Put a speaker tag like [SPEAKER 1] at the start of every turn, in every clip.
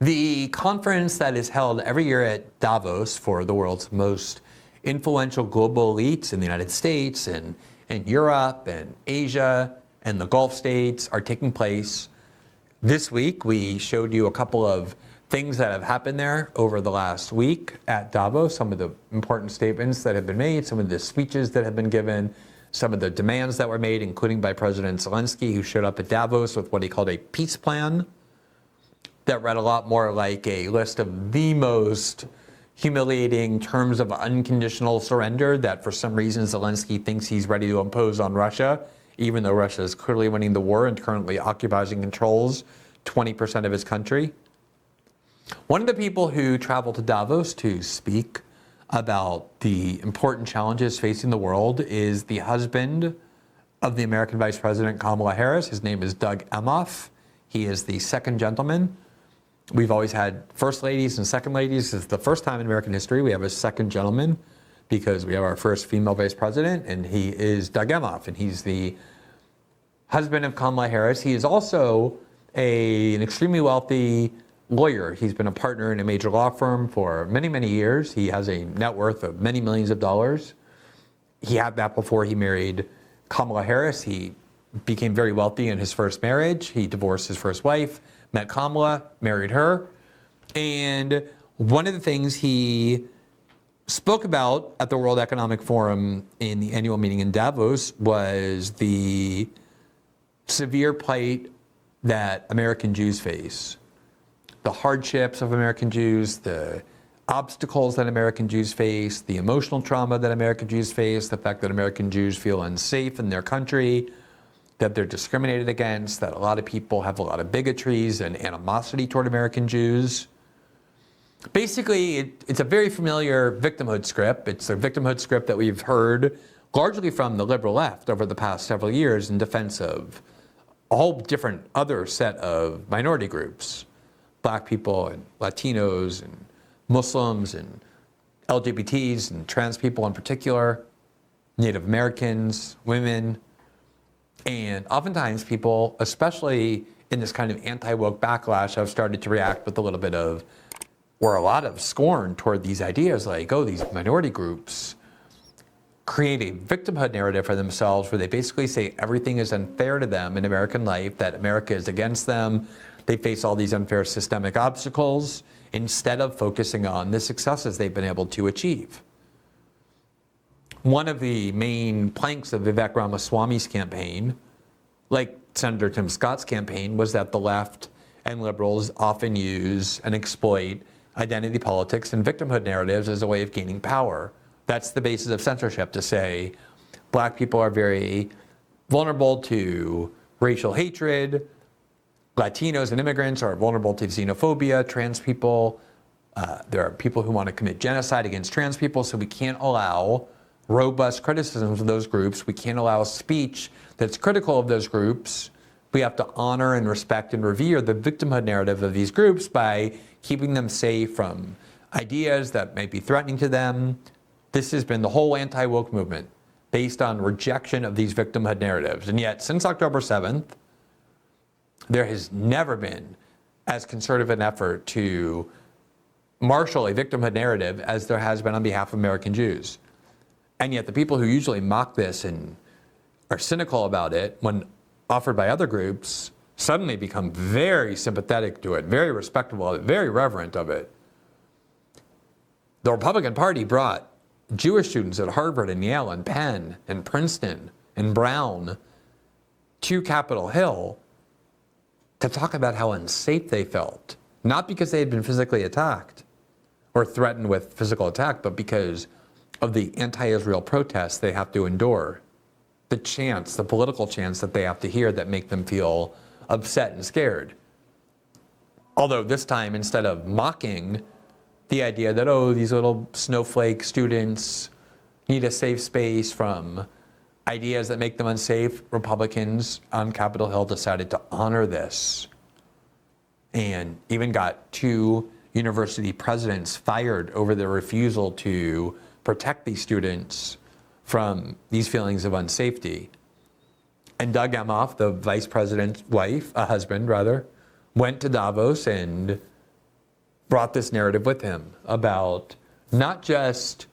[SPEAKER 1] The conference that is held every year at Davos for the world's most influential global elites in the United States and Europe and Asia and the Gulf states are taking place. This week, we showed you a couple of things that have happened there over the last week at Davos, some of the important statements that have been made, some of the speeches that have been given, some of the demands that were made, including by President Zelensky, who showed up at Davos with what he called a peace plan that read a lot more like a list of the most humiliating terms of unconditional surrender that for some reason Zelensky thinks he's ready to impose on Russia, even though Russia is clearly winning the war and currently occupies and controls 20% of his country. One of the people who traveled to Davos to speak about the important challenges facing the world is the husband of the American Vice President Kamala Harris. His name is Doug Emhoff. He is the second gentleman. We've always had first ladies and second ladies. This is the first time in American history we have a second gentleman because we have our first female vice president, and he is Doug Emhoff, and he's the husband of Kamala Harris. He is also an extremely wealthy lawyer. He's been a partner in a major law firm for many, many years. He has a net worth of many millions of dollars. He had that before he married Kamala Harris. He became very wealthy in his first marriage. He divorced his first wife, met Kamala, married her. And one of the things he spoke about at the World Economic Forum in the annual meeting in Davos was the severe plight that American Jews face. The hardships of American Jews, the obstacles that American Jews face, the emotional trauma that American Jews face, the fact that American Jews feel unsafe in their country, that they're discriminated against, that a lot of people have a lot of bigotries and animosity toward American Jews. Basically, it's a very familiar victimhood script. It's a victimhood script that we've heard largely from the liberal left over the past several years in defense of a whole different other set of minority groups. Black people and Latinos and Muslims and LGBTs and trans people in particular, Native Americans, women. And oftentimes people, especially in this kind of anti-woke backlash, have started to react with a little bit of, or a lot of scorn toward these ideas like, oh, these minority groups create a victimhood narrative for themselves where they basically say everything is unfair to them in American life, that America is against them. They face all these unfair systemic obstacles instead of focusing on the successes they've been able to achieve. One of the main planks of Vivek Ramaswamy's campaign, like Senator Tim Scott's campaign, was that the left and liberals often use and exploit identity politics and victimhood narratives as a way of gaining power. That's the basis of censorship, to say black people are very vulnerable to racial hatred, Latinos and immigrants are vulnerable to xenophobia, trans people, there are people who want to commit genocide against trans people, so we can't allow robust criticisms of those groups. We can't allow speech that's critical of those groups. We have to honor and respect and revere the victimhood narrative of these groups by keeping them safe from ideas that may be threatening to them. This has been the whole anti-woke movement, based on rejection of these victimhood narratives. And yet, since October 7th, there has never been as concerted an effort to marshal a victimhood narrative as there has been on behalf of American Jews. And yet the people who usually mock this and are cynical about it when offered by other groups suddenly become very sympathetic to it, very respectable of it, very reverent of it. The Republican Party brought Jewish students at Harvard and Yale and Penn and Princeton and Brown to Capitol Hill to talk about how unsafe they felt, not because they had been physically attacked or threatened with physical attack, but because of the anti-Israel protests they have to endure, the chants, the political chants that they have to hear that make them feel upset and scared. Although this time, instead of mocking the idea that, oh, these little snowflake students need a safe space from ideas that make them unsafe, Republicans on Capitol Hill decided to honor this and even got 2 university presidents fired over their refusal to protect these students from these feelings of unsafety. And Doug Emhoff, the vice president's wife, husband rather, went to Davos and brought this narrative with him about not just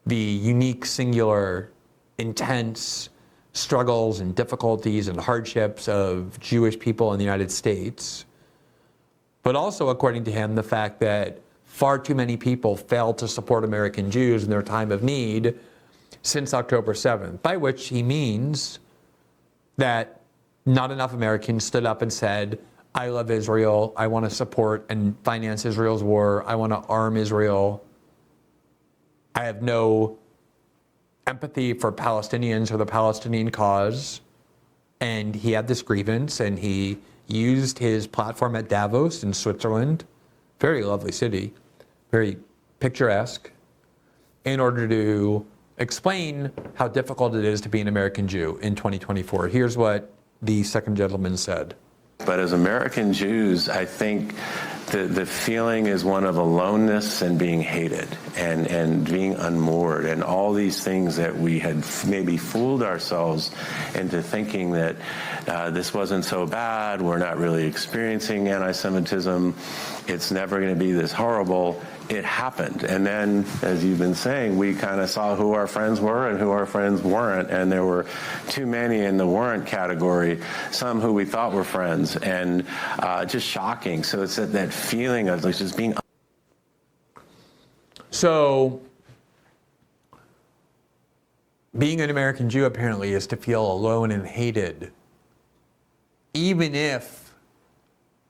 [SPEAKER 1] the unique, singular, intense struggles and difficulties and hardships of Jewish people in the United States, but also, according to him, the fact that far too many people failed to support American Jews in their time of need since October 7th, by which he means that not enough Americans stood up and said, I love Israel, I want to support and finance Israel's war, I want to arm Israel, I have no empathy for Palestinians or the Palestinian cause. And he had this grievance, and he used his platform at Davos in Switzerland, very lovely city, very picturesque, in order to explain how difficult it is to be an American Jew in 2024. Here's what the second gentleman said.
[SPEAKER 2] But as American Jews, I think the feeling is one of aloneness and being hated and being unmoored and all these things that we had maybe fooled ourselves into thinking that this wasn't so bad, we're not really experiencing anti-Semitism, it's never going to be this horrible. It happened. And then, as you've been saying, we kind of saw who our friends were and who our friends weren't. And there were too many in the weren't category, some who we thought were friends, and just shocking. So it's that feeling of like just being.
[SPEAKER 1] So, being an American Jew apparently is to feel alone and hated, even if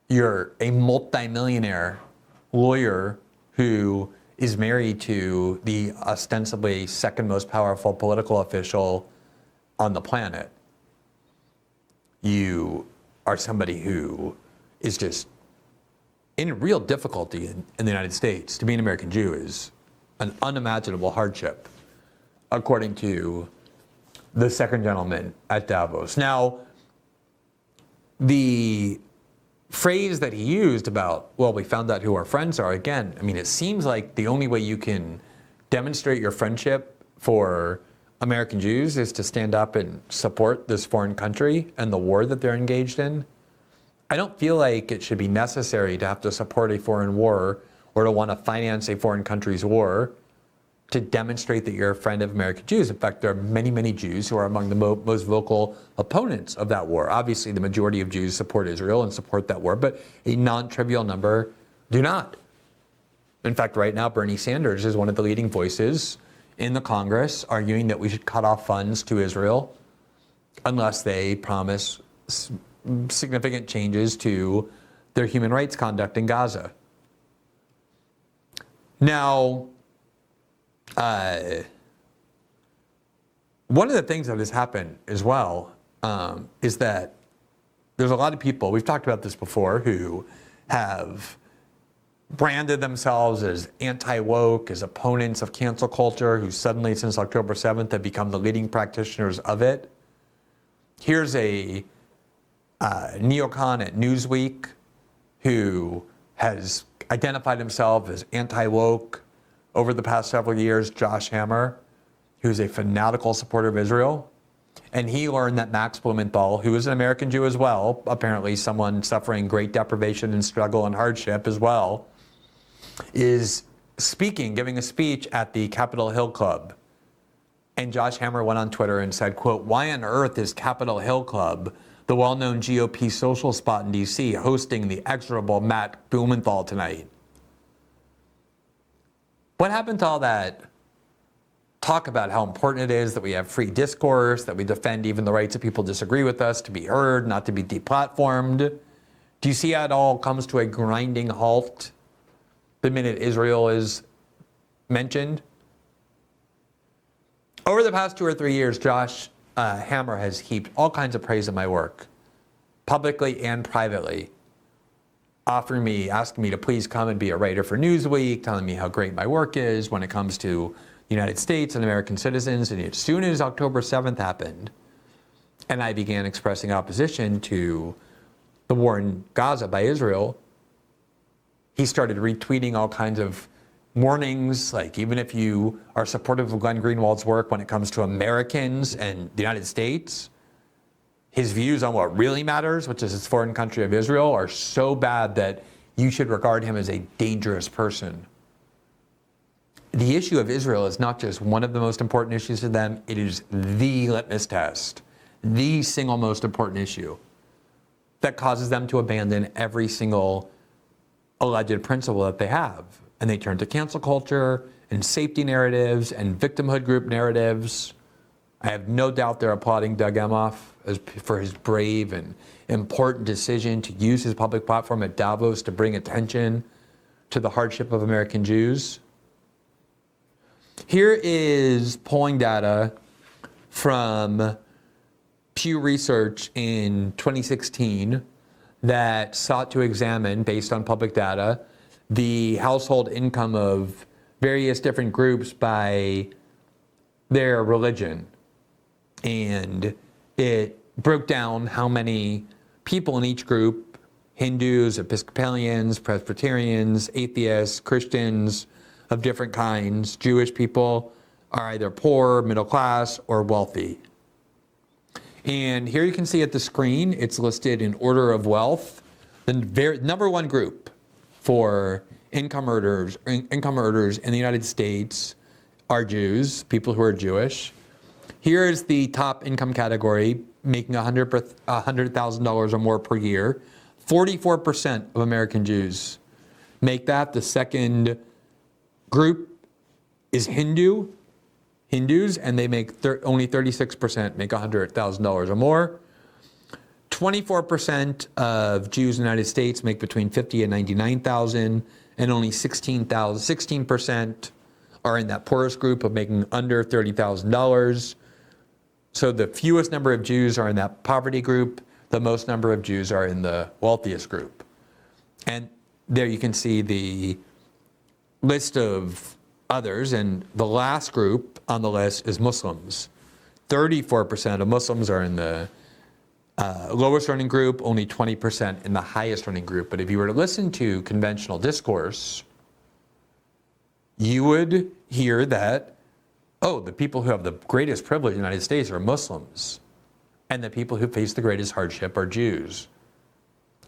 [SPEAKER 1] you're a multimillionaire lawyer who is married to the ostensibly second most powerful political official on the planet. You are somebody who is just in real difficulty in the United States. To be an American Jew is an unimaginable hardship, according to the second gentleman at Davos. Now, the phrase that he used about, well, we found out who our friends are, again, I mean, it seems like the only way you can demonstrate your friendship for American Jews is to stand up and support this foreign country and the war that they're engaged in. I don't feel like it should be necessary to have to support a foreign war or to want to finance a foreign country's war to demonstrate that you're a friend of American Jews. In fact, there are many, many Jews who are among the most vocal opponents of that war. Obviously, the majority of Jews support Israel and support that war, but a non-trivial number do not. In fact, right now, Bernie Sanders is one of the leading voices in the Congress arguing that we should cut off funds to Israel unless they promise significant changes to their human rights conduct in Gaza. Now, one of the things that has happened as well is that there's a lot of people, we've talked about this before, who have branded themselves as anti-woke, as opponents of cancel culture, who suddenly, since October 7th, have become the leading practitioners of it. Here's a neocon at Newsweek who has identified himself as anti-woke over the past several years, Josh Hammer, who's a fanatical supporter of Israel. And he learned that Max Blumenthal, who is an American Jew as well, apparently someone suffering great deprivation and struggle and hardship as well, is speaking, giving a speech at the Capitol Hill Club. And Josh Hammer went on Twitter and said, quote, "Why on earth is Capitol Hill Club, the well-known GOP social spot in DC, hosting the execrable Matt Blumenthal tonight?" What happened to all that talk about how important it is that we have free discourse, that we defend even the rights of people who disagree with us to be heard, not to be deplatformed? Do you see how it all comes to a grinding halt the minute Israel is mentioned? Over the past 2 or 3 years, Josh Hammer has heaped all kinds of praise of my work, publicly and privately, asking me to please come and be a writer for Newsweek, telling me how great my work is when it comes to the United States and American citizens. And as soon as October 7th happened, and I began expressing opposition to the war in Gaza by Israel, he started retweeting all kinds of warnings, like even if you are supportive of Glenn Greenwald's work when it comes to Americans and the United States, his views on what really matters, which is his foreign country of Israel, are so bad that you should regard him as a dangerous person. The issue of Israel is not just one of the most important issues to them, it is the litmus test, the single most important issue that causes them to abandon every single alleged principle that they have. And they turn to cancel culture and safety narratives and victimhood group narratives. I have no doubt they're applauding Doug Emhoff for his brave and important decision to use his public platform at Davos to bring attention to the hardship of American Jews. Here is polling data from Pew Research in 2016 that sought to examine, based on public data, the household income of various different groups by their religion. And it broke down how many people in each group, Hindus, Episcopalians, Presbyterians, atheists, Christians of different kinds, Jewish people, are either poor, middle class, or wealthy. And here you can see at the screen, it's listed in order of wealth. The number one group for income earners in the United States are Jews, people who are Jewish. Here is the top income category, making $100,000 or more per year. 44% of American Jews make that. The second group is Hindus, and they make only 36% make $100,000 or more. 24% of Jews in the United States make between $50,000 and $99,000, and only 16% are in that poorest group of making under $30,000. So the fewest number of Jews are in that poverty group, the most number of Jews are in the wealthiest group. And there you can see the list of others, and the last group on the list is Muslims. 34% of Muslims are in the lowest earning group, only 20% in the highest earning group. But if you were to listen to conventional discourse, you would hear that, oh, the people who have the greatest privilege in the United States are Muslims, and the people who face the greatest hardship are Jews.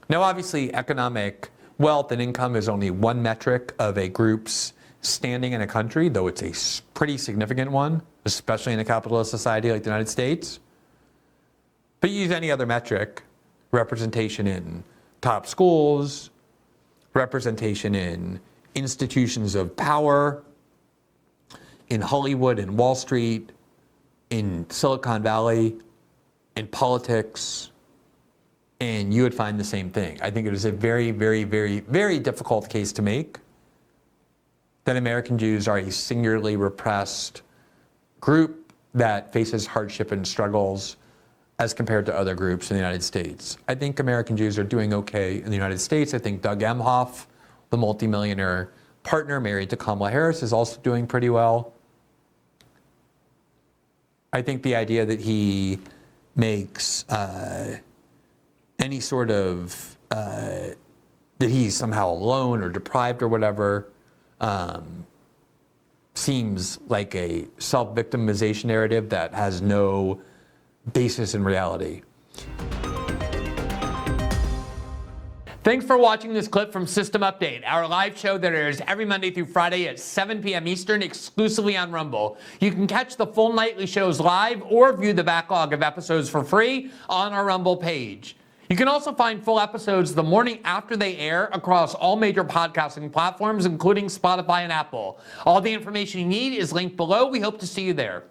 [SPEAKER 1] Now, obviously, economic wealth and income is only one metric of a group's standing in a country, though it's a pretty significant one, especially in a capitalist society like the United States. But you use any other metric, representation in top schools, representation in institutions of power, in Hollywood and Wall Street, in Silicon Valley, in politics, and you would find the same thing. I think it is a very, very, very, very difficult case to make that American Jews are a singularly repressed group that faces hardship and struggles as compared to other groups in the United States. I think American Jews are doing okay in the United States. I think Doug Emhoff, the multimillionaire partner married to Kamala Harris, is also doing pretty well. I think the idea that he makes any sort of, that he's somehow alone or deprived or whatever, seems like a self-victimization narrative that has no basis in reality. Thanks for watching this clip from System Update, our live show that airs every Monday through Friday at 7 p.m. Eastern, exclusively on Rumble. You can catch the full nightly shows live or view the backlog of episodes for free on our Rumble page. You can also find full episodes the morning after they air across all major podcasting platforms, including Spotify and Apple. All the information you need is linked below. We hope to see you there.